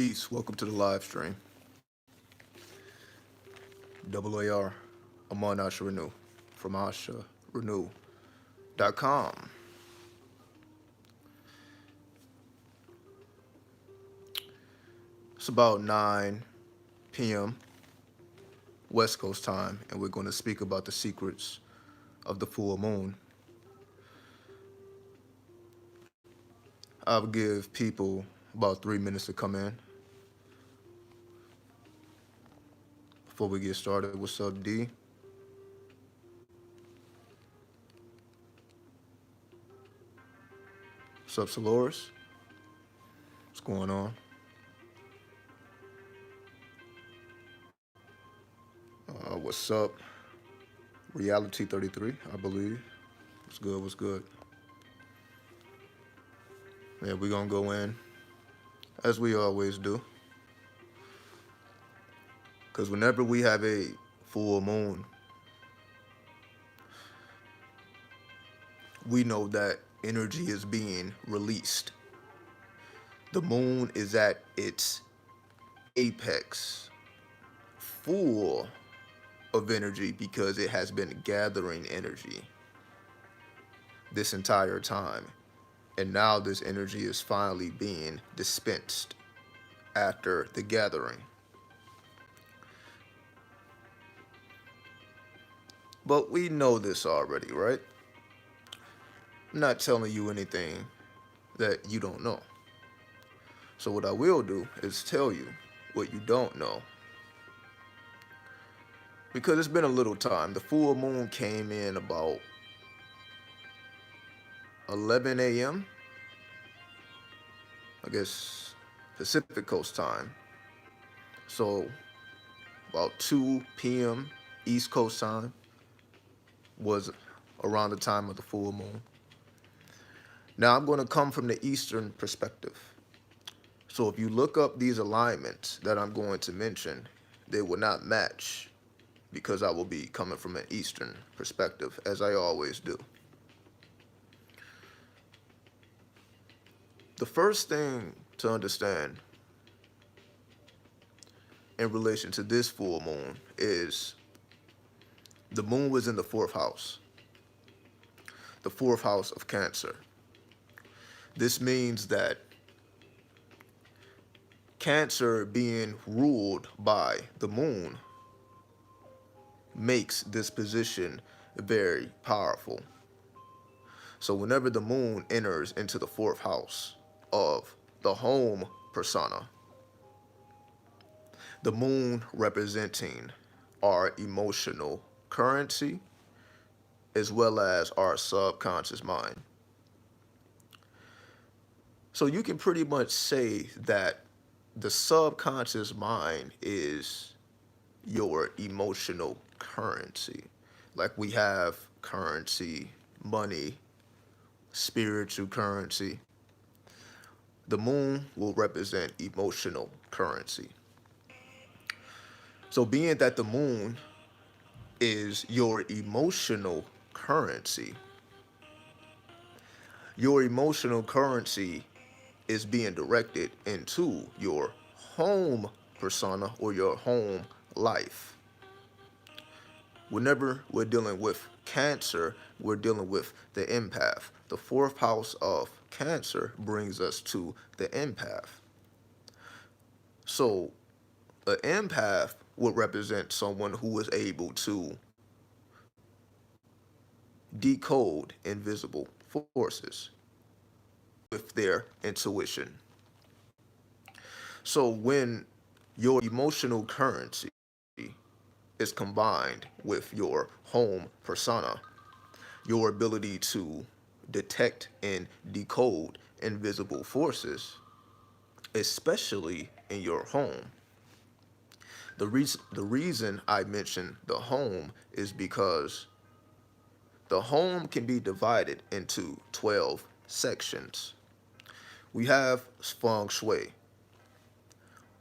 Peace. Welcome to the live stream. 𝖆𝖊 M𝖊𝖉𝖎 from 𝖆𝖘𝖍Renew.com. It's about 9 p.m. West Coast time, and we're going to speak about the secrets of the full moon. I'll give people about 3 minutes to come in. Before we get started, what's up, D? What's up, Soloris? What's going on? What's up? Reality 33, I believe. What's good? What's good? Yeah, we're gonna go in as we always do. Because whenever we have a full moon, we know that energy is being released. The moon is at its apex, full of energy, because it has been gathering energy this entire time. And now this energy is finally being dispensed after the gathering. But we know this already, right? I'm not telling you anything that you don't know. So what I will do is tell you what you don't know. Because it's been a little time. The full moon came in about 11 a.m. I guess Pacific Coast time. So about 2 p.m. East Coast time was around the time of the full moon. Now I'm going to come from the Eastern perspective. So if you look up these alignments that I'm going to mention, they will not match, because I will be coming from an Eastern perspective, as I always do. The first thing to understand in relation to this full moon is the moon was in the 4th house, the 4th house of Cancer. This means that Cancer being ruled by the moon makes this position very powerful. So whenever the moon enters into the 4th house of the home persona, the moon representing our emotional currency as well as our subconscious mind. So you can pretty much say that the subconscious mind is your emotional currency. Like we have currency, money, spiritual currency. The moon will represent emotional currency. So being that the moon is your emotional currency, your emotional currency is being directed into your home persona or your home life. Whenever we're dealing with Cancer, we're dealing with the empath. The 4th house of Cancer brings us to the empath. So an empath would represent someone who is able to decode invisible forces with their intuition. So when your emotional currency is combined with your home persona, your ability to detect and decode invisible forces, especially in your home. The reason I mention the home is because the home can be divided into 12 sections. We have feng shui,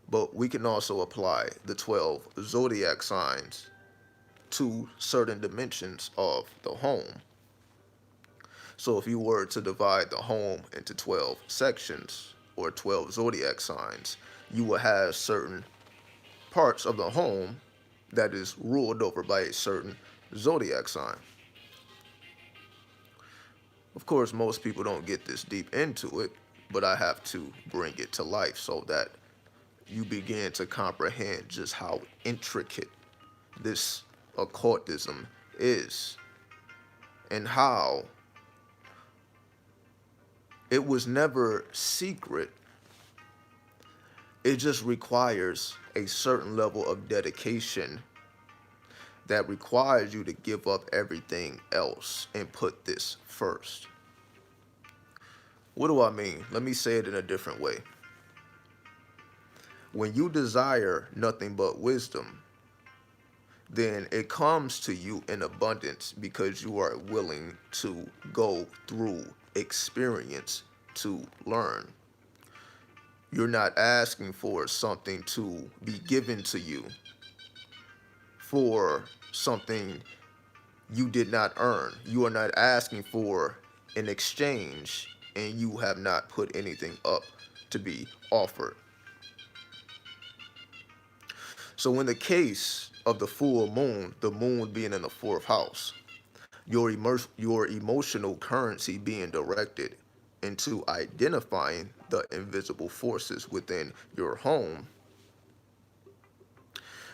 but we can also apply the 12 zodiac signs to certain dimensions of the home. So if you were to divide the home into 12 sections or 12 zodiac signs, you will have certain parts of the home that is ruled over by a certain zodiac sign. Of course, most people don't get this deep into it, but I have to bring it to life so that you begin to comprehend just how intricate this occultism is and how it was never secret. It just requires a certain level of dedication that requires you to give up everything else and put this first. What do I mean? Let me say it in a different way. When you desire nothing but wisdom, then it comes to you in abundance because you are willing to go through experience to learn. You're not asking for something to be given to you, for something you did not earn. You are not asking for an exchange, and you have not put anything up to be offered. So in the case of the full moon, the moon being in the fourth house, your emotional currency being directed into identifying the invisible forces within your home.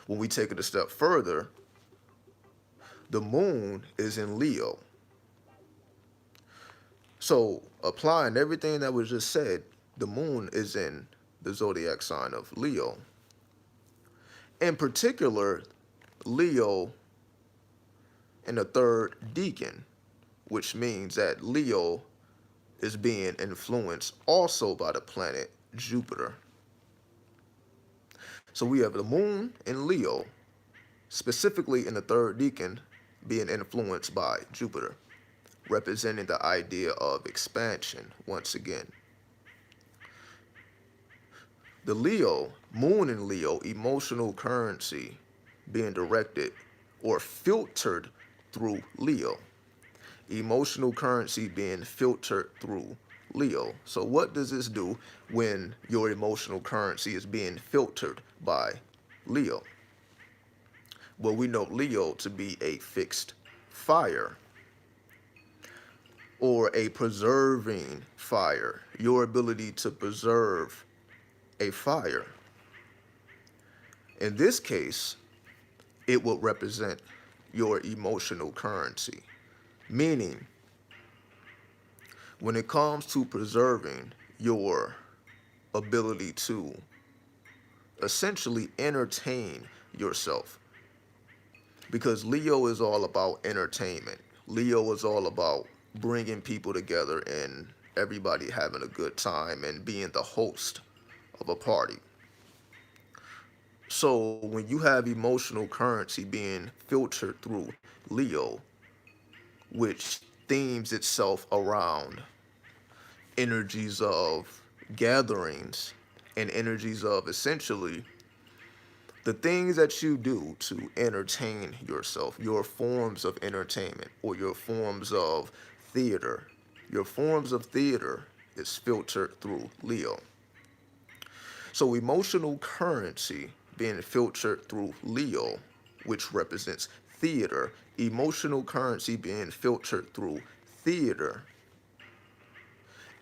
When we take it a step further, the moon is in Leo. So applying everything that was just said, the moon is in the zodiac sign of Leo. In particular, Leo in the third decan, which means that Leo is being influenced also by the planet Jupiter. So we have the moon in Leo, specifically in the third decan, being influenced by Jupiter, representing the idea of expansion once again. The Leo, moon in Leo, emotional currency being directed or filtered through Leo. Emotional currency being filtered through Leo. So what does this do when your emotional currency is being filtered by Leo? Well, we know Leo to be a fixed fire or a preserving fire, your ability to preserve a fire. In this case, it will represent your emotional currency, meaning when it comes to preserving your ability to essentially entertain yourself, because Leo is all about entertainment. Leo is all about bringing people together and everybody having a good time and being the host of a party. So when you have emotional currency being filtered through Leo, which themes itself around energies of gatherings and energies of essentially the things that you do to entertain yourself, your forms of entertainment or your forms of theater. Your forms of theater is filtered through Leo. So emotional currency being filtered through Leo, which represents theater, emotional currency being filtered through theater,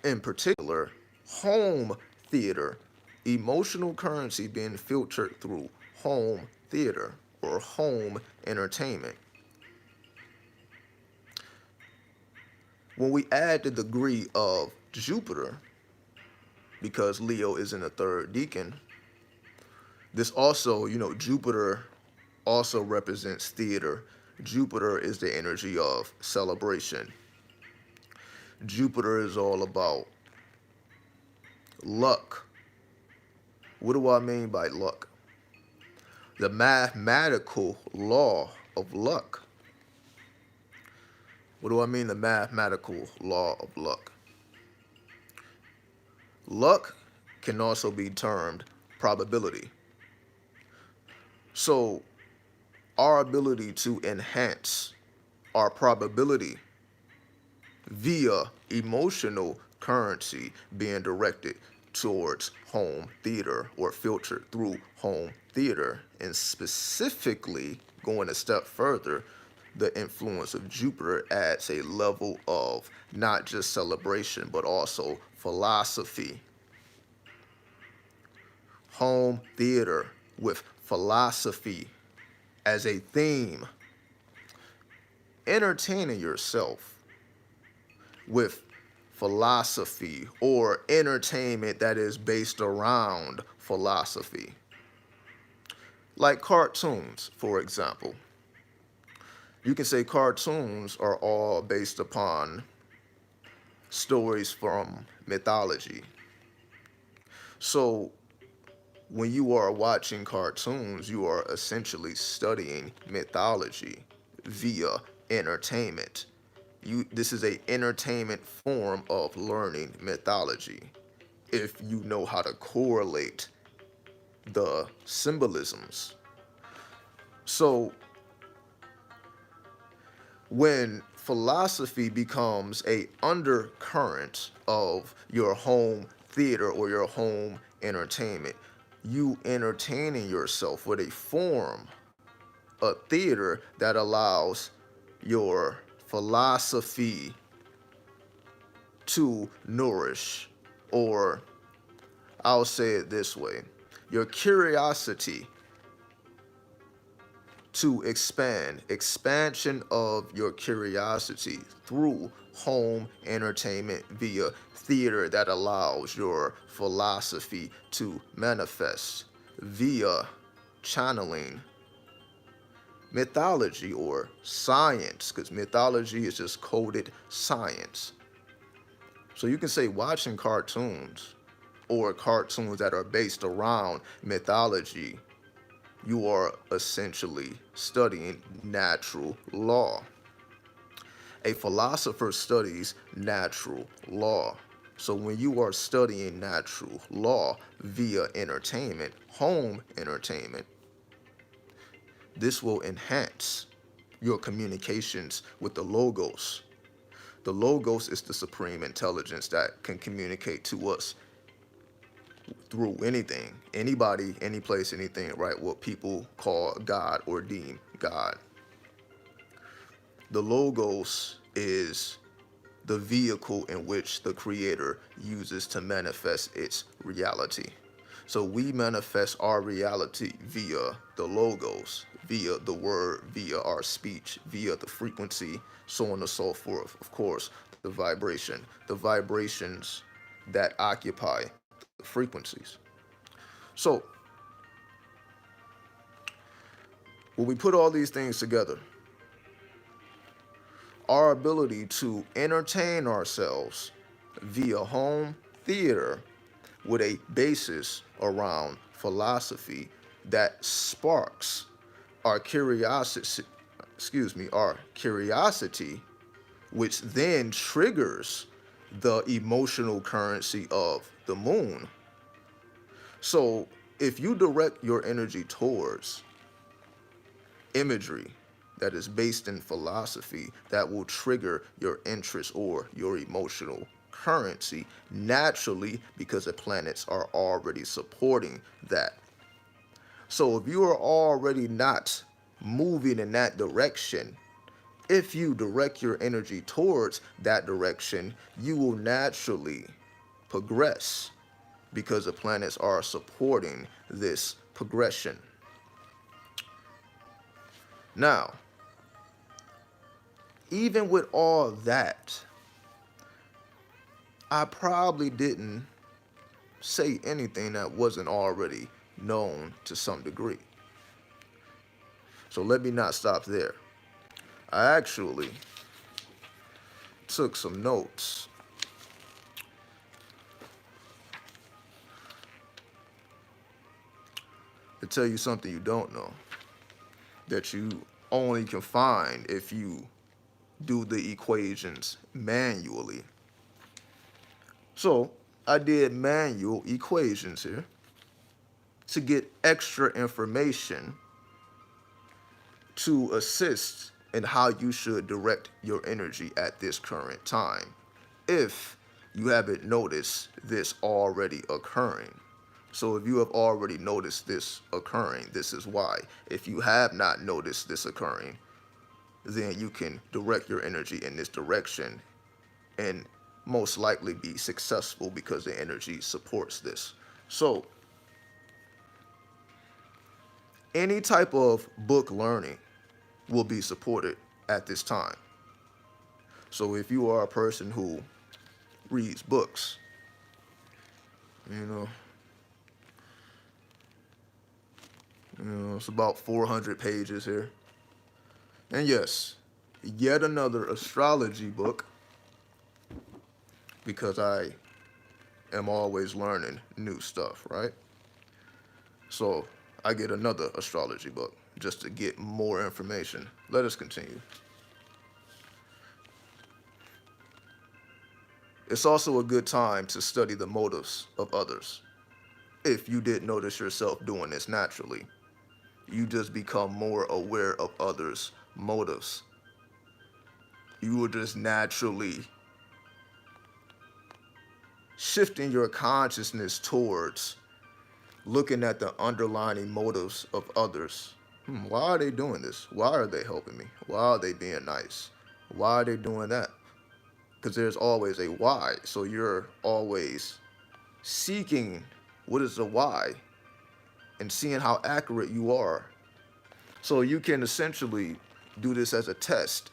in particular, home theater, emotional currency being filtered through home theater or home entertainment. When we add the degree of Jupiter, because Leo is in the third decan, this also, Jupiter also represents theater. Jupiter is the energy of celebration. Jupiter is all about luck. What do I mean by luck? The mathematical law of luck. What do I mean, the mathematical law of luck? Luck can also be termed probability. So our ability to enhance our probability via emotional currency being directed towards home theater or filtered through home theater. And specifically, going a step further, the influence of Jupiter adds a level of not just celebration, but also philosophy. Home theater with philosophy as a theme. Entertaining yourself with philosophy or entertainment that is based around philosophy. Like cartoons, for example. You can say cartoons are all based upon stories from mythology. So when you are watching cartoons, you are essentially studying mythology via entertainment. This is an entertainment form of learning mythology if you know how to correlate the symbolisms. So when philosophy becomes a undercurrent of your home theater or your home entertainment, you entertaining yourself with a form, a theater that allows your philosophy to nourish, or I'll say it this way, your curiosity to expand, expansion of your curiosity through home entertainment via theater that allows your philosophy to manifest via channeling mythology or science, because mythology is just coded science. So you can say watching cartoons or cartoons that are based around mythology, you are essentially studying natural law. A philosopher studies natural law. So when you are studying natural law via entertainment, home entertainment, this will enhance your communications with the Logos. The Logos is the supreme intelligence that can communicate to us through anything, anybody, any place, anything, right? What people call God or deem God. The Logos is the vehicle in which the Creator uses to manifest its reality. So we manifest our reality via the Logos, via the word, via our speech, via the frequency, so on and so forth. Of course, the vibrations that occupy the frequencies. So when we put all these things together, our ability to entertain ourselves via home theater with a basis around philosophy that sparks our curiosity, which then triggers the emotional currency of the moon. So if you direct your energy towards imagery that is based in philosophy, that will trigger your interest or your emotional currency naturally, because the planets are already supporting that. So if you are already not moving in that direction, if you direct your energy towards that direction, you will naturally progress because the planets are supporting this progression. Now, even with all that, I probably didn't say anything that wasn't already known to some degree. So let me not stop there. I actually took some notes. To tell you something you don't know, that you only can find if you do the equations manually. So I did manual equations here to get extra information to assist in how you should direct your energy at this current time, if you haven't noticed this already occurring. So if you have already noticed this occurring, this is why. If you have not noticed this occurring, then you can direct your energy in this direction and most likely be successful because the energy supports this. So any type of book learning will be supported at this time. So if you are a person who reads books, it's about 400 pages here. And yes, yet another astrology book, because I am always learning new stuff, right? So I get another astrology book just to get more information. Let us continue. It's also a good time to study the motives of others. If you didn't notice yourself doing this naturally, you just become more aware of others' motives. You will just naturally shifting your consciousness towards looking at the underlying motives of others. Why are they doing this? Why are they helping me? Why are they being nice? Why are they doing that? Because there's always a why. So you're always seeking what is the why and seeing how accurate you are. So you can essentially do this as a test.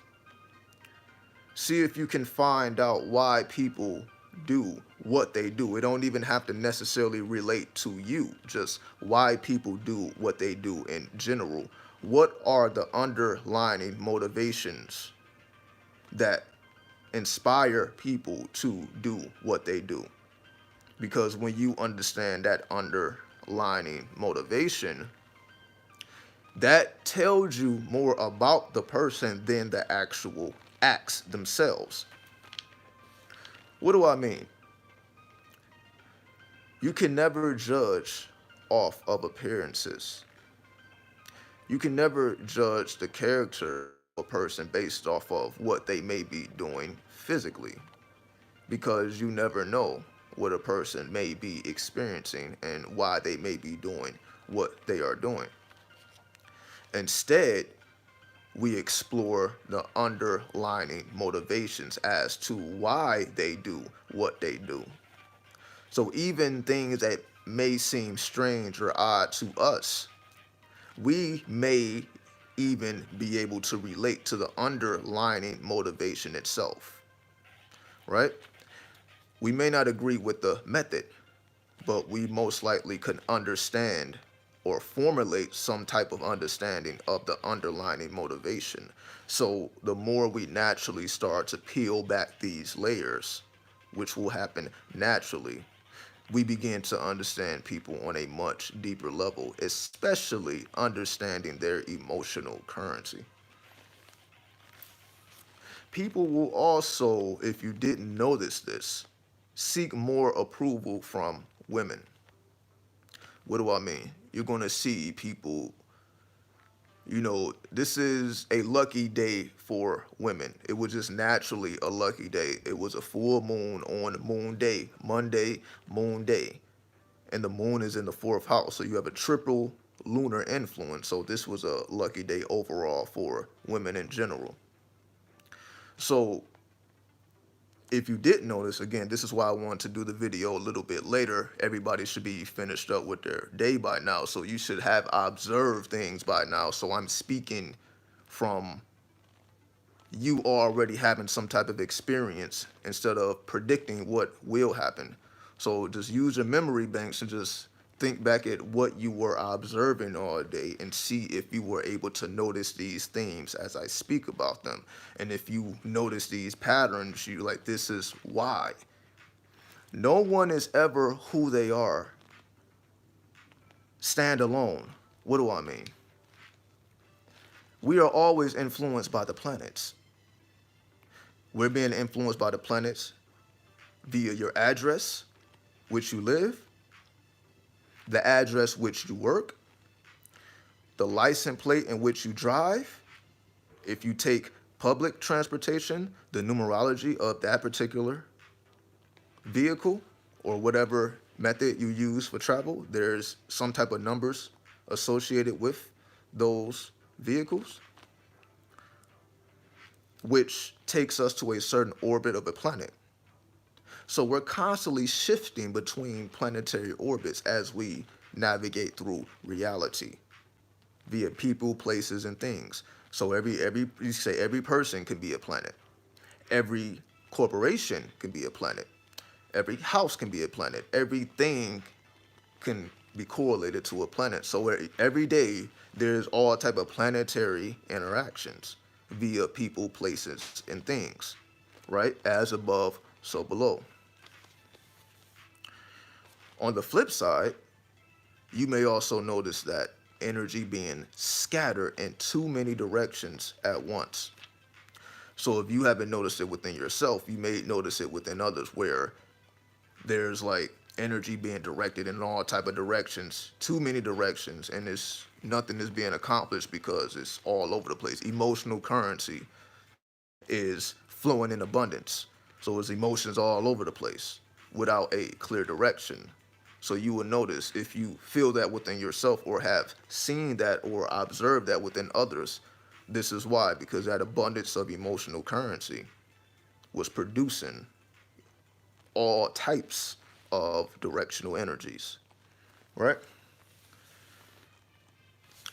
See if you can find out why people do what they do. It don't even have to necessarily relate to you, just why people do what they do in general. What are the underlying motivations that inspire people to do what they do? Because when you understand that underlying motivation, that tells you more about the person than the actual acts themselves. What do I mean? You can never judge off of appearances. You can never judge the character of a person based off of what they may be doing physically, because you never know what a person may be experiencing and why they may be doing what they are doing. Instead, we explore the underlying motivations as to why they do what they do. So even things that may seem strange or odd to us, we may even be able to relate to the underlying motivation itself, right? We may not agree with the method, but we most likely could understand or formulate some type of understanding of the underlying motivation. So the more we naturally start to peel back these layers, which will happen naturally, we begin to understand people on a much deeper level, especially understanding their emotional currency. People will also, if you didn't notice this, seek more approval from women. What do I mean? You're going to see people, this is a lucky day for women. It was just naturally a lucky day. It was a full moon on moon day, Monday, moon day. And the moon is in the 4th house. So you have a triple lunar influence. So this was a lucky day overall for women in general. So if you didn't notice, again, this is why I wanted to do the video a little bit later. Everybody should be finished up with their day by now. So you should have observed things by now. So I'm speaking from you already having some type of experience instead of predicting what will happen. So just use your memory banks and just think back at what you were observing all day and see if you were able to notice these themes as I speak about them. And if you notice these patterns, you're like, this is why. No one is ever who they are. Stand alone. What do I mean? We are always influenced by the planets. We're being influenced by the planets via your address, which you live, the address which you work, the license plate in which you drive. If you take public transportation, the numerology of that particular vehicle or whatever method you use for travel, there's some type of numbers associated with those vehicles, which takes us to a certain orbit of a planet. So we're constantly shifting between planetary orbits as we navigate through reality via people, places, and things. So you say every person can be a planet. Every corporation can be a planet. Every house can be a planet. Everything can be correlated to a planet. So every day there's all type of planetary interactions via people, places, and things, right? As above, so below. On the flip side, you may also notice that energy being scattered in too many directions at once. So if you haven't noticed it within yourself, you may notice it within others, where there's like energy being directed in all type of directions, too many directions, and nothing is being accomplished because it's all over the place. Emotional currency is flowing in abundance. So it's emotions all over the place without a clear direction. So you will notice, if you feel that within yourself or have seen that or observed that within others, this is why, because that abundance of emotional currency was producing all types of directional energies, right?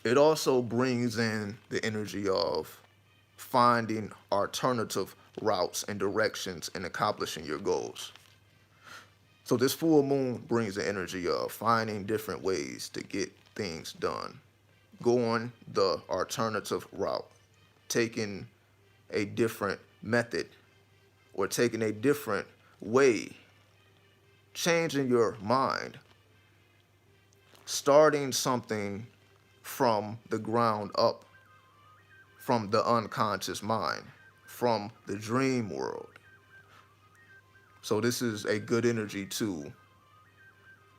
It also brings in the energy of finding alternative routes and directions in accomplishing your goals. So this full moon brings the energy of finding different ways to get things done, going the alternative route, taking a different method or taking a different way, changing your mind, starting something from the ground up, from the unconscious mind, from the dream world. So this is a good energy to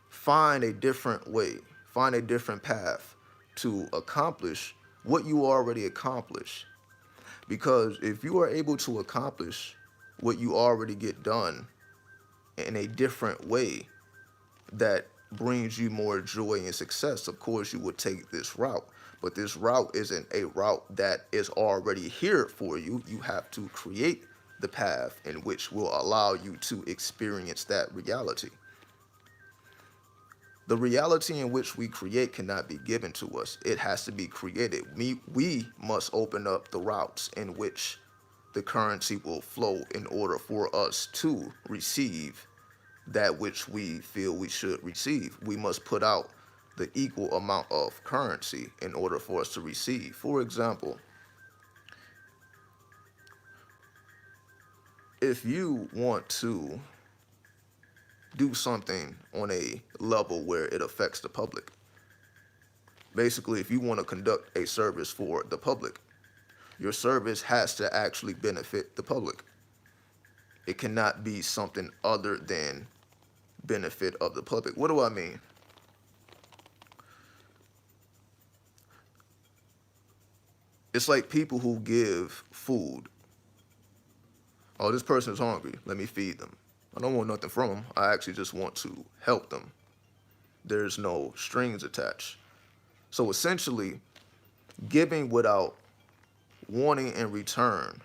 find a different way, find a different path to accomplish what you already accomplished. Because if you are able to accomplish what you already get done in a different way that brings you more joy and success, of course you would take this route. But this route isn't a route that is already here for you. You have to create the path in which will allow you to experience that reality. The reality in which we create cannot be given to us. It has to be created. We must open up the routes in which the currency will flow in order for us to receive that which we feel we should receive. We must put out the equal amount of currency in order for us to receive. For example, if you want to do something on a level where it affects the public, basically, if you want to conduct a service for the public, your service has to actually benefit the public. It cannot be something other than benefit of the public. What do I mean? It's like people who give food. Oh, this person is hungry. Let me feed them. I don't want nothing from them. I actually just want to help them. There's no strings attached. So essentially, giving without wanting in return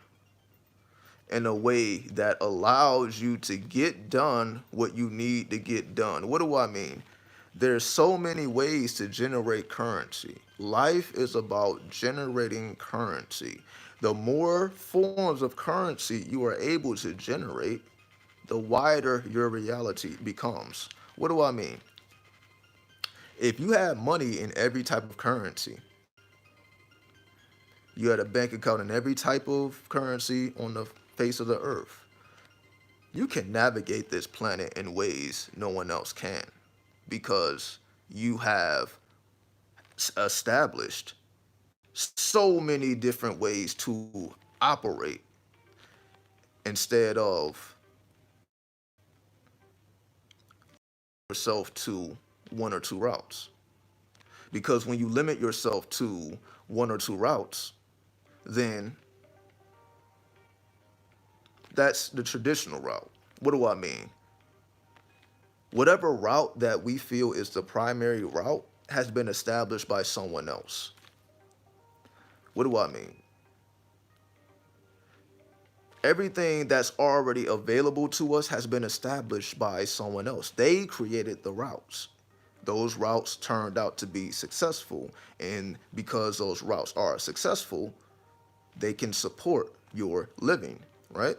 in a way that allows you to get done what you need to get done. What do I mean? There's so many ways to generate currency. Life is about generating currency. The more forms of currency you are able to generate, the wider your reality becomes. What do I mean? If you have money in every type of currency, you had a bank account in every type of currency on the face of the earth, you can navigate this planet in ways no one else can, because you have established so many different ways to operate instead of yourself to one or two routes. Because when you limit yourself to one or two routes, then that's the traditional route. What do I mean? Whatever route that we feel is the primary route has been established by someone else. What do I mean? Everything that's already available to us has been established by someone else. They created the routes. Those routes turned out to be successful, and because those routes are successful, they can support your living, right?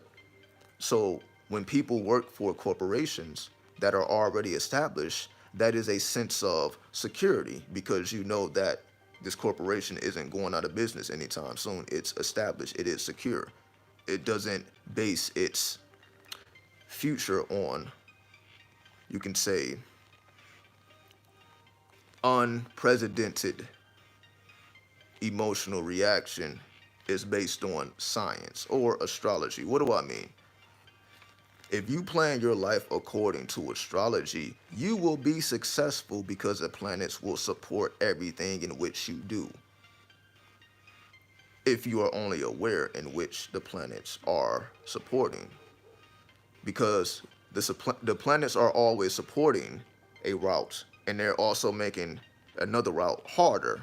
So when people work for corporations that are already established, that is a sense of security, because you know that this corporation isn't going out of business anytime soon. It's established. It is secure. It doesn't base its future on, you can say, unprecedented emotional reaction. Is based on science or astrology. What do I mean? If you plan your life according to astrology, you will be successful because the planets will support everything in which you do, if you are only aware in which the planets are supporting. Because the planets are always supporting a route, and they're also making another route harder.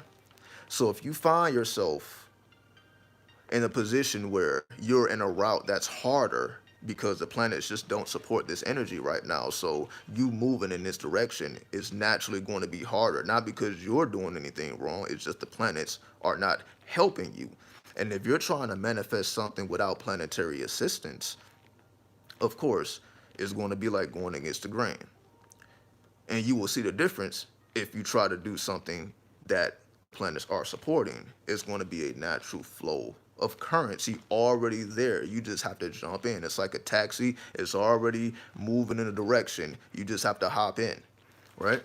So if you find yourself in a position where you're in a route that's harder because the planets just don't support this energy right now, so you moving in this direction is naturally going to be harder, not because you're doing anything wrong, it's just the planets are not helping you. And if you're trying to manifest something without planetary assistance, of course, it's going to be like going against the grain. And you will see the difference if you try to do something that planets are supporting. It's going to be a natural flow of currency already there. You just have to jump in. It's like a taxi. It's already moving in a direction. You just have to hop in, right?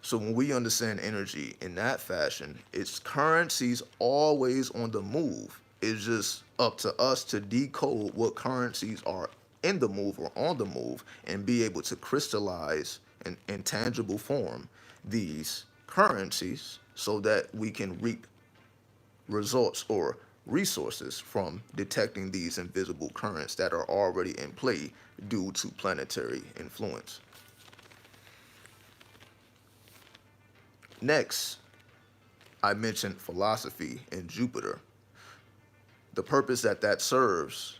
So when we understand energy in that fashion, its currency's always on the move. It's just up to us to decode what currencies are in the move or on the move and be able to crystallize in tangible form these currencies so that we can reap results or resources from detecting these invisible currents that are already in play due to planetary influence. Next, I mentioned philosophy and Jupiter. The purpose that serves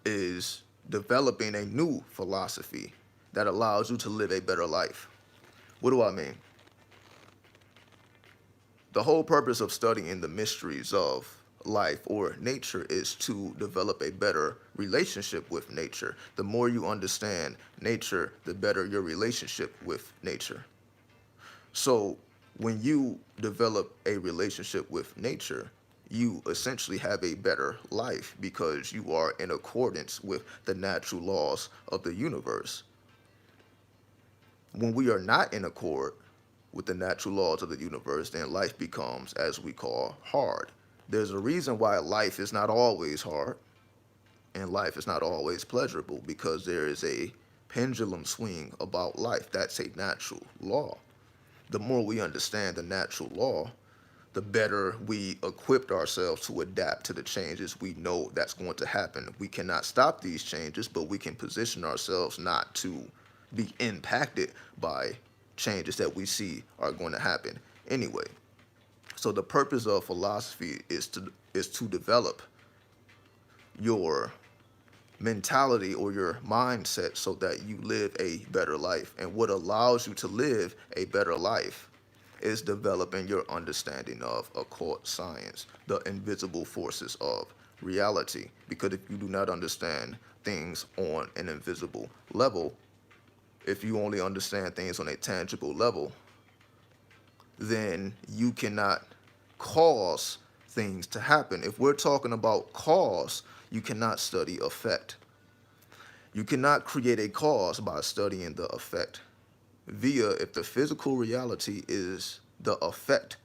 is developing a new philosophy that allows you to live a better life. What do I mean? The whole purpose of studying the mysteries of life or nature is to develop a better relationship with nature. The more you understand nature, the better your relationship with nature. So when you develop a relationship with nature, you essentially have a better life because you are in accordance with the natural laws of the universe. When we are not in accord with the natural laws of the universe, then life becomes, as we call, hard. There's a reason why life is not always hard and life is not always pleasurable, because there is a pendulum swing about life. That's a natural law. The more we understand the natural law, the better we equipped ourselves to adapt to the changes we know that's going to happen. We cannot stop these changes, but we can position ourselves not to be impacted by changes that we see are going to happen anyway. So the purpose of philosophy is to develop your mentality or your mindset so that you live a better life. And what allows you to live a better life is developing your understanding of occult science, the invisible forces of reality. Because if you do not understand things on an invisible level, if you only understand things on a tangible level, then you cannot cause things to happen. If we're talking about cause, you cannot study effect. You cannot create a cause by studying the effect. If the physical reality is the effect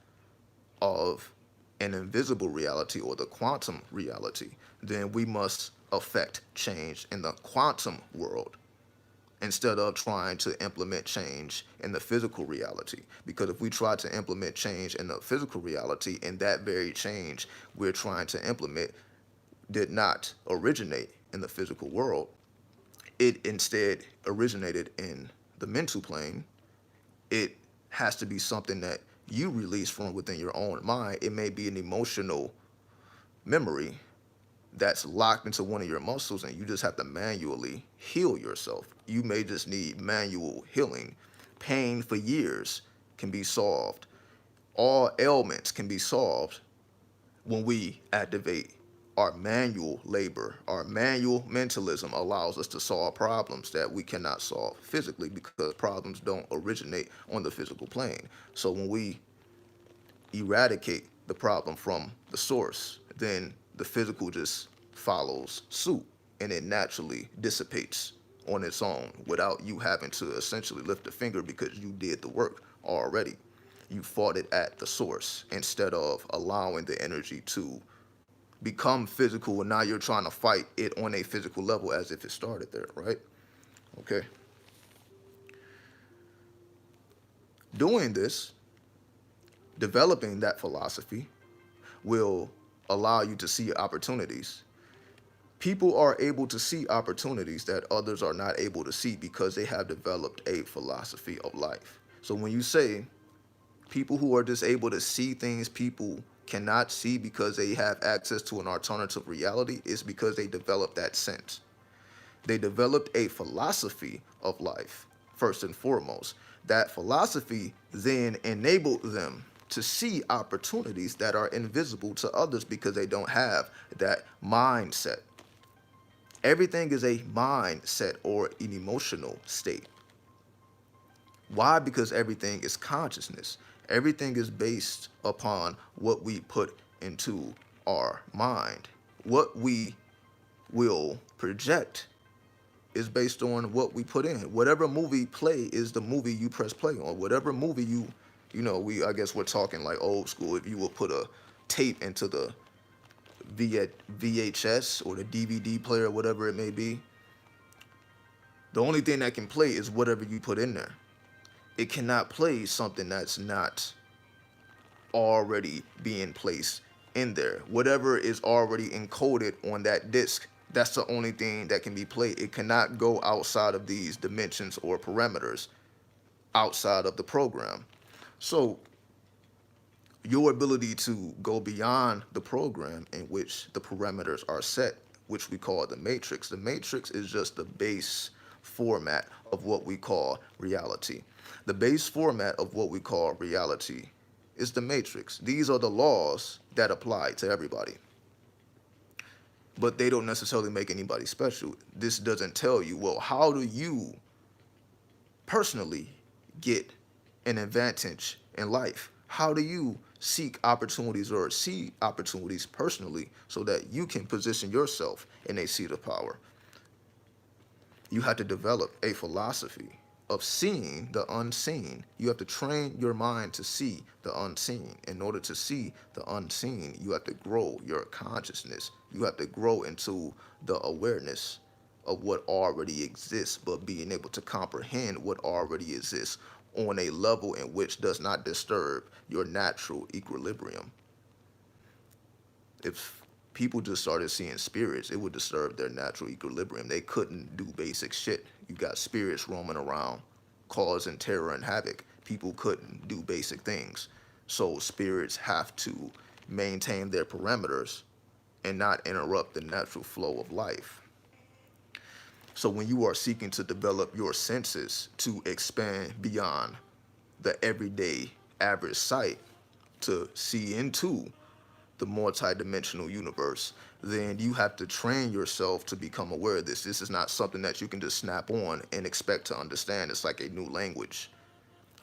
of an invisible reality or the quantum reality, then we must affect change in the quantum world instead of trying to implement change in the physical reality. Because if we try to implement change in the physical reality, and that very change we're trying to implement did not originate in the physical world, it instead originated in the mental plane, it has to be something that you release from within your own mind. It may be an emotional memory that's locked into one of your muscles, and you just have to manually heal yourself. You may just need manual healing. Pain for years can be solved. All ailments can be solved when we activate our manual labor. Our manual mentalism allows us to solve problems that we cannot solve physically, because problems don't originate on the physical plane. So when we eradicate the problem from the source, then the physical just follows suit, and it naturally dissipates on its own without you having to essentially lift a finger, because you did the work already. You fought it at the source instead of allowing the energy to become physical, and now you're trying to fight it on a physical level as if it started there, right? Okay. Doing this, developing that philosophy, will allow you to see opportunities. People are able to see opportunities that others are not able to see because they have developed a philosophy of life. So when you say people who are just able to see things people cannot see because they have access to an alternative reality, is because they developed that sense. They developed a philosophy of life, first and foremost. That philosophy then enabled them to see opportunities that are invisible to others because they don't have that mindset. Everything is a mindset or an emotional state. Why? Because everything is consciousness. Everything is based upon what we put into our mind. What we will project is based on what we put in. Whatever movie play is the movie you press play on. Whatever movie I guess we're talking like old school. If you will put a tape into the VHS or the DVD player, whatever it may be, the only thing that can play is whatever you put in there. It cannot play something that's not already being placed in there. Whatever is already encoded on that disc, that's the only thing that can be played. It cannot go outside of these dimensions or parameters outside of the program. So your ability to go beyond the program in which the parameters are set, which we call the matrix. The matrix is just the base format of what we call reality. The base format of what we call reality is the matrix. These are the laws that apply to everybody, but they don't necessarily make anybody special. This doesn't tell you, well, how do you personally get an advantage in life? How do you seek opportunities or see opportunities personally so that you can position yourself in a seat of power? You have to develop a philosophy of seeing the unseen. You have to train your mind to see the unseen. In order to see the unseen, you have to grow your consciousness. You have to grow into the awareness of what already exists, but being able to comprehend what already exists on a level in which does not disturb your natural equilibrium. If people just started seeing spirits, it would disturb their natural equilibrium. They couldn't do basic shit. You got spirits roaming around, causing terror and havoc. People couldn't do basic things. So spirits have to maintain their parameters and not interrupt the natural flow of life. So when you are seeking to develop your senses to expand beyond the everyday average sight to see into the multi-dimensional universe, then you have to train yourself to become aware of this. This is not something that you can just snap on and expect to understand. It's like a new language.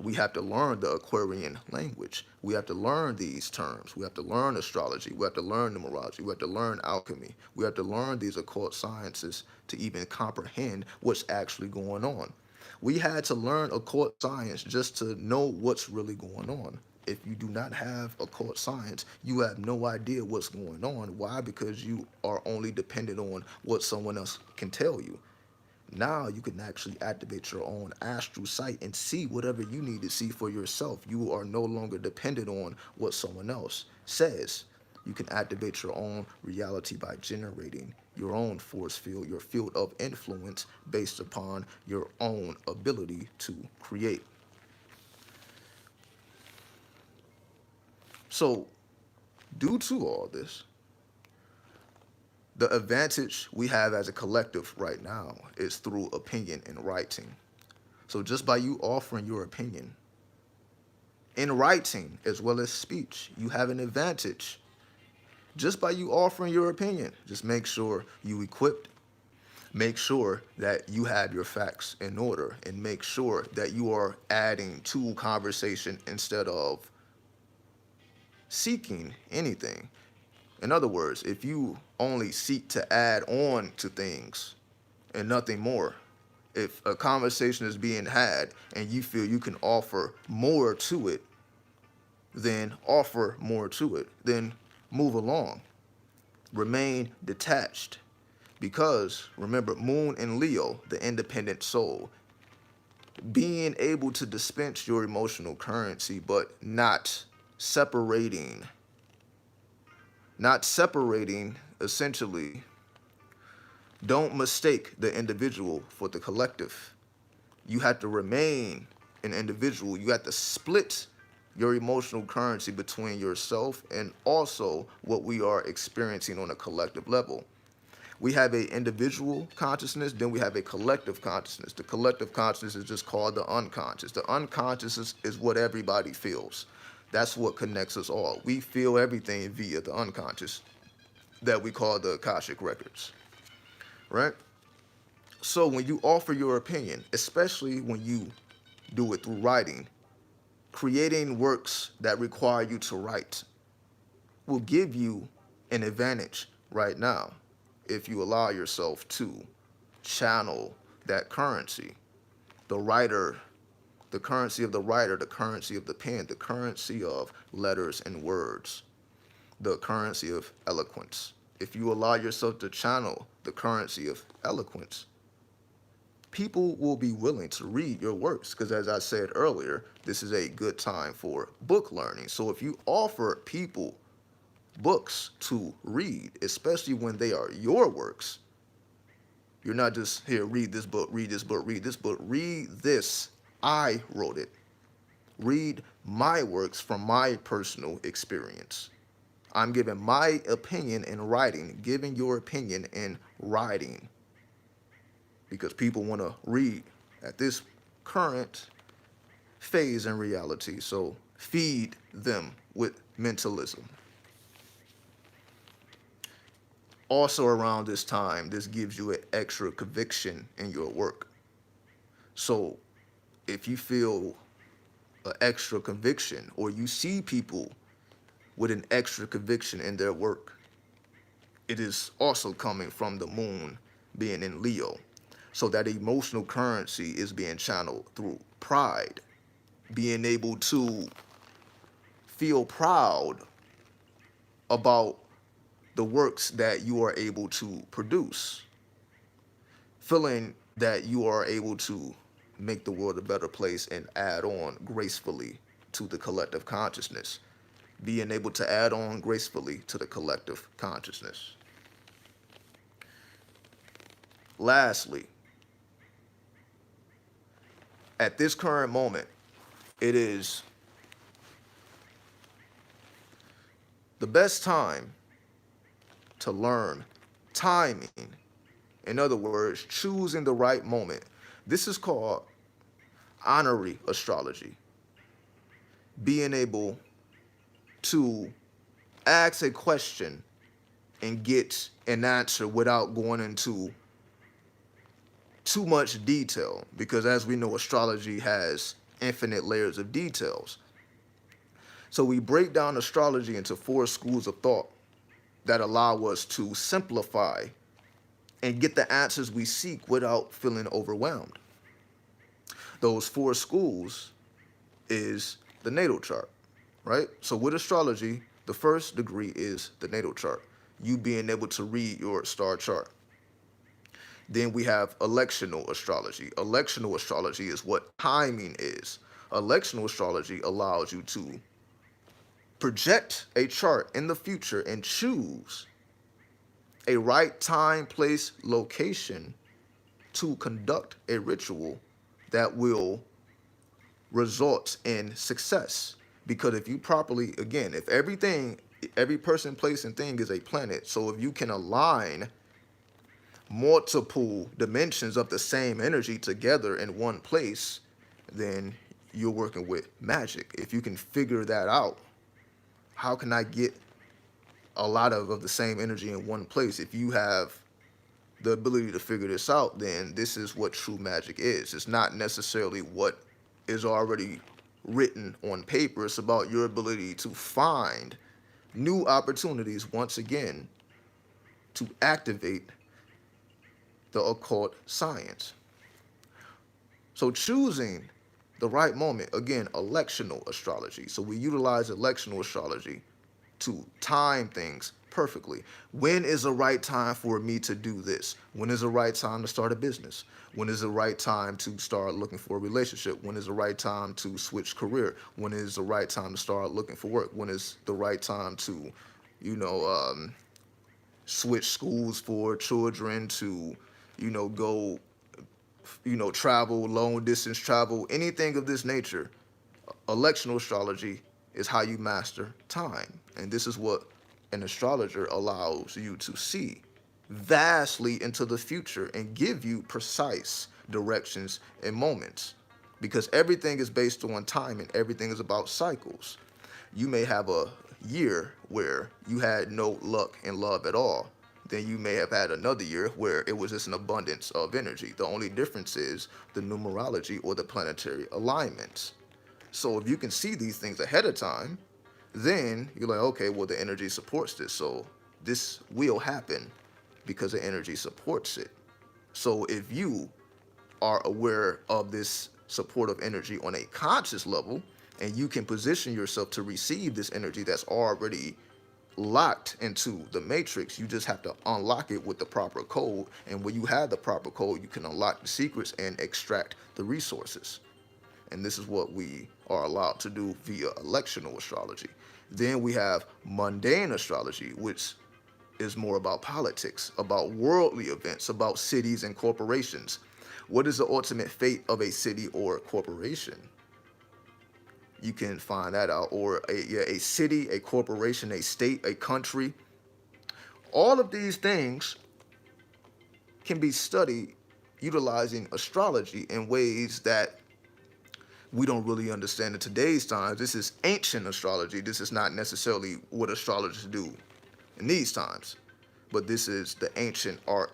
We have to learn the Aquarian language. We have to learn these terms. We have to learn astrology. We have to learn numerology. We have to learn alchemy. We have to learn these occult sciences to even comprehend what's actually going on. We had to learn occult science just to know what's really going on. If you do not have occult science, you have no idea what's going on. Why? Because you are only dependent on what someone else can tell you. Now you can actually activate your own astral sight and see whatever you need to see for yourself. You are no longer dependent on what someone else says. You can activate your own reality by generating your own force field, your field of influence based upon your own ability to create. So, due to all this, the advantage we have as a collective right now is through opinion and writing. So just by you offering your opinion in writing as well as speech, you have an advantage. Just by you offering your opinion, just make sure you equipped, make sure that you have your facts in order, and make sure that you are adding to conversation instead of seeking anything. In other words, if you only seek to add on to things and nothing more, if a conversation is being had and you feel you can offer more to it, then offer more to it. Then move along. Remain detached. Because, remember, Moon and Leo, the independent soul, being able to dispense your emotional currency, but not separating essentially. Don't mistake the individual for the collective. You have to remain an individual. You have to split your emotional currency between yourself and also what we are experiencing on a collective level. We have an individual consciousness, then we have a collective consciousness. The collective consciousness is just called the unconscious. The unconscious is what everybody feels. That's what connects us all. We feel everything via the unconscious that we call the Akashic records, right? So when you offer your opinion, especially when you do it through writing, creating works that require you to write will give you an advantage right now if you allow yourself to channel that currency. The writer, the currency of the writer, the currency of the pen, the currency of letters and words, the currency of eloquence. If you allow yourself to channel the currency of eloquence, people will be willing to read your works because, as I said earlier, this is a good time for book learning. So if you offer people books to read, especially when they are your works, you're not just here, read this book, read this book, read this book, read this. I wrote it. Read my works from my personal experience. I'm giving my opinion in writing, giving your opinion in writing. Because people want to read at this current phase in reality. So feed them with mentalism. Also around this time, this gives you an extra conviction in your work. So if you feel an extra conviction, or you see people with an extra conviction in their work, it is also coming from the moon being in Leo. So that emotional currency is being channeled through pride, being able to feel proud about the works that you are able to produce, feeling that you are able to make the world a better place and add on gracefully to the collective consciousness, being able to add on gracefully to the collective consciousness. Lastly, at this current moment, it is the best time to learn timing. In other words, choosing the right moment. This is called honorary astrology. Being able to ask a question and get an answer without going into too much detail, because as we know, astrology has infinite layers of details. So we break down astrology into 4 schools of thought that allow us to simplify and get the answers we seek without feeling overwhelmed. Those 4 schools is the natal chart, right? So with astrology, the first degree is the natal chart, you being able to read your star chart. Then we have electional astrology. Electional astrology is what timing is. Electional astrology allows you to project a chart in the future and choose a right time, place, location to conduct a ritual that will result in success. Because if you properly, again, if every person, place, and thing is a planet, so if you can align multiple dimensions of the same energy together in one place, then you're working with magic. If you can figure that out, how can I get a lot of the same energy in one place? If you have the ability to figure this out, then this is what true magic is. It's not necessarily what is already written on paper. It's about your ability to find new opportunities, once again, to activate the occult science. So choosing the right moment, again, electional astrology. So we utilize electional astrology to time things perfectly. When is the right time for me to do this? When is the right time to start a business? When is the right time to start looking for a relationship? When is the right time to switch career? When is the right time to start looking for work? When is the right time to, switch schools for children, to, go, travel, long distance travel, anything of this nature? Electional astrology is how you master time. And this is what an astrologer allows you to see vastly into the future and give you precise directions and moments, because everything is based on time and everything is about cycles. You may have a year where you had no luck and love at all. Then you may have had another year where it was just an abundance of energy. The only difference is the numerology or the planetary alignments. So if you can see these things ahead of time, then you're like, okay, well, the energy supports this. So this will happen because the energy supports it. So if you are aware of this supportive energy on a conscious level, and you can position yourself to receive this energy that's already locked into the matrix, you just have to unlock it with the proper code. And when you have the proper code, you can unlock the secrets and extract the resources. And this is what we are allowed to do via electional astrology. Then we have mundane astrology, which is more about politics, about worldly events, about cities and corporations. What is the ultimate fate of a city or corporation? You can find that out. Or a city, a corporation, a state, a country. All of these things can be studied utilizing astrology in ways that we don't really understand in today's times. This is ancient astrology. This is not necessarily what astrologers do in these times, but this is the ancient art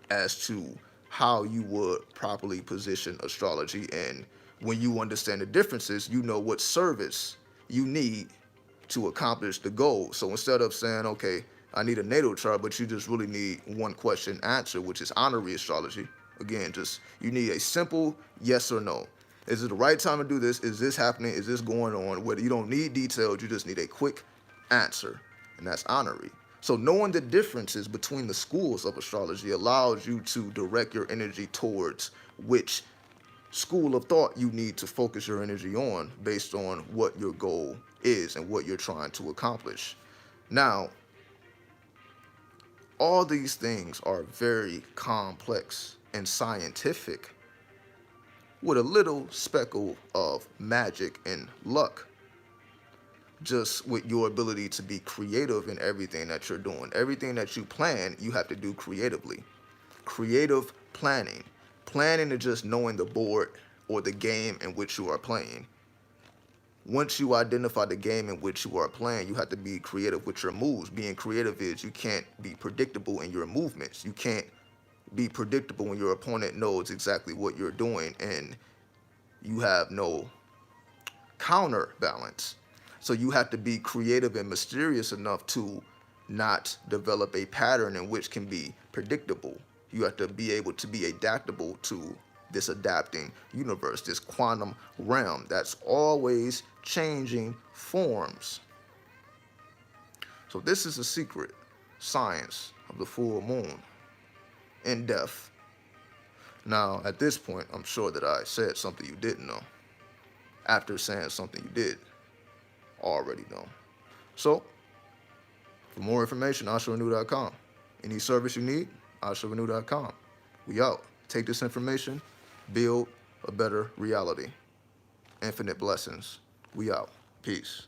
as to how you would properly position astrology. And when you understand the differences, you know what service you need to accomplish the goal. So instead of saying, okay, I need a natal chart, but you just really need one question answer, which is honorary astrology. Again, just you need a simple yes or no. Is it the right time to do this? Is this happening? Is this going on? Whether you don't need details, you just need a quick answer, and that's honorary. So knowing the differences between the schools of astrology allows you to direct your energy towards which school of thought you need to focus your energy on based on what your goal is and what you're trying to accomplish. Now, all these things are very complex and scientific, with a little speckle of magic and luck, just with your ability to be creative in everything that you're doing. Everything that you plan, you have to do creatively. Creative planning. Planning is just knowing the board or the game in which you are playing. Once you identify the game in which you are playing, you have to be creative with your moves. Being creative is you can't be predictable in your movements. You can't be predictable when your opponent knows exactly what you're doing and you have no counterbalance. So you have to be creative and mysterious enough to not develop a pattern in which can be predictable. You have to be able to be adaptable to this adapting universe, this quantum realm that's always changing forms. So this is the secret science of the full moon in depth. Now, at this point, I'm sure that I said something you didn't know, after saying something you did already know. So, for more information, AshuraNew.com. Any service you need, AshuraNew.com. We out. Take this information, build a better reality. Infinite blessings. We out. Peace.